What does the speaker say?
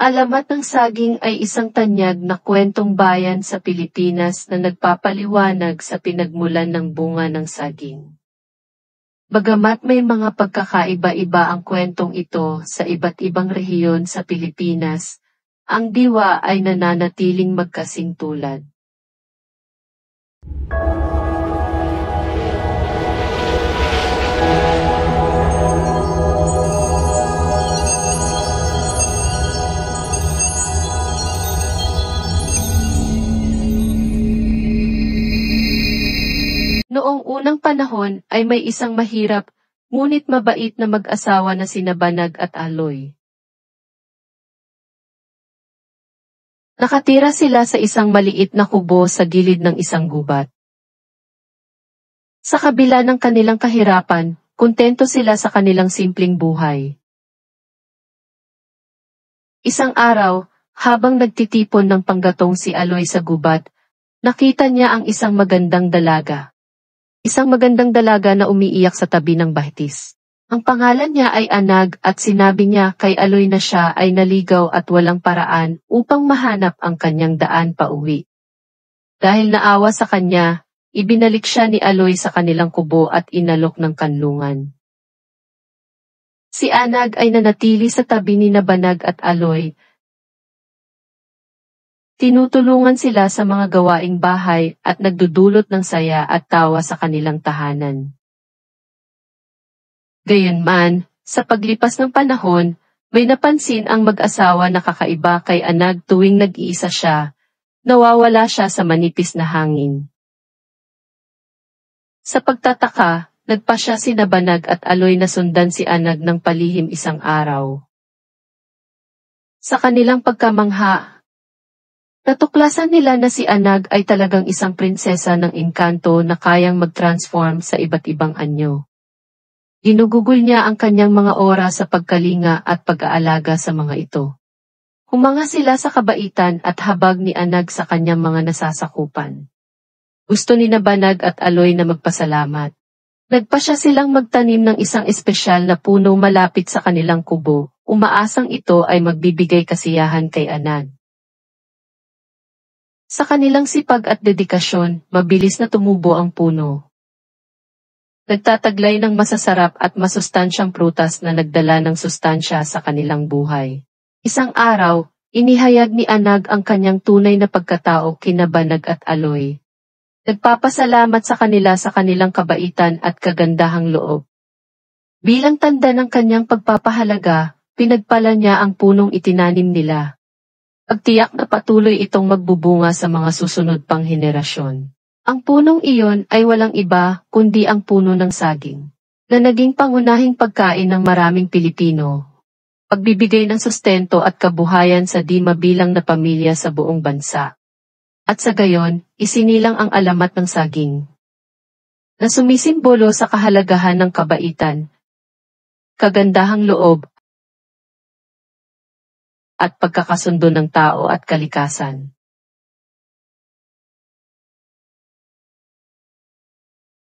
alamat ng saging ay isang tanyag na kwentong bayan sa Pilipinas na nagpapaliwanag sa pinagmulan ng bunga ng saging. Bagamat may mga pagkakaiba-iba ang kwentong ito sa iba't ibang rehiyon sa Pilipinas, ang diwa ay nananatiling magkasing tulad. Noong unang panahon ay may isang mahirap, ngunit mabait na mag-asawa na sina Banag at Aloy. Nakatira sila sa isang maliit na kubo sa gilid ng isang gubat. Sa kabila ng kanilang kahirapan, kontento sila sa kanilang simpleng buhay. Isang araw, habang nagtitipon ng panggatong si Aloy sa gubat, nakita niya ang isang magandang dalaga. Isang magandang dalaga na umiiyak sa tabi ng bahitis. Ang pangalan niya ay Anag at sinabi niya kay Aloy na siya ay naligaw at walang paraan upang mahanap ang kanyang daan pauwi. Dahil naawa sa kanya, ibinalik siya ni Aloy sa kanilang kubo at inalok ng kanlungan. Si Anag ay nanatili sa tabi ni Banag at Aloy. Tinutulungan sila sa mga gawaing bahay at nagdudulot ng saya at tawa sa kanilang tahanan. Gayunman, sa paglipas ng panahon, may napansin ang mag-asawa na kakaiba kay Anag tuwing nag-iisa siya, nawawala siya sa manipis na hangin. Sa pagtataka, nagpasya sina Banag at Aloy na sundan si Anag ng palihim isang araw. Sa kanilang pagkamangha, natuklasan nila na si Anag ay talagang isang prinsesa ng engkanto na kayang mag-transform sa iba't ibang anyo. Ginugugol niya ang kanyang mga oras sa pagkalinga at pag-aalaga sa mga ito. Humanga sila sa kabaitan at habag ni Anag sa kanyang mga nasasakupan. Gusto ni Banag at Aloy na magpasalamat. Nagpasya silang magtanim ng isang espesyal na puno malapit sa kanilang kubo, umaasang ito ay magbibigay kasiyahan kay Anag. Sa kanilang sipag at dedikasyon, mabilis na tumubo ang puno. Nagtataglay ng masasarap at masustansyang prutas na nagdala ng sustansya sa kanilang buhay. Isang araw, inihayag ni Anag ang kanyang tunay na pagkatao kina Banag at Aloy. Nagpapasalamat sa kanila sa kanilang kabaitan at kagandahang loob. Bilang tanda ng kanyang pagpapahalaga, pinagpala niya ang punong itinanim nila. Pagtiyak na patuloy itong magbubunga sa mga susunod pang henerasyon. Ang punong iyon ay walang iba kundi ang puno ng saging, na naging pangunahing pagkain ng maraming Pilipino. Pagbibigay ng sustento at kabuhayan sa di mabilang na pamilya sa buong bansa. At sa gayon, isinilang ang alamat ng saging, na sumisimbolo sa kahalagahan ng kabaitan, kagandahang loob, at pagkakasundo ng tao at kalikasan.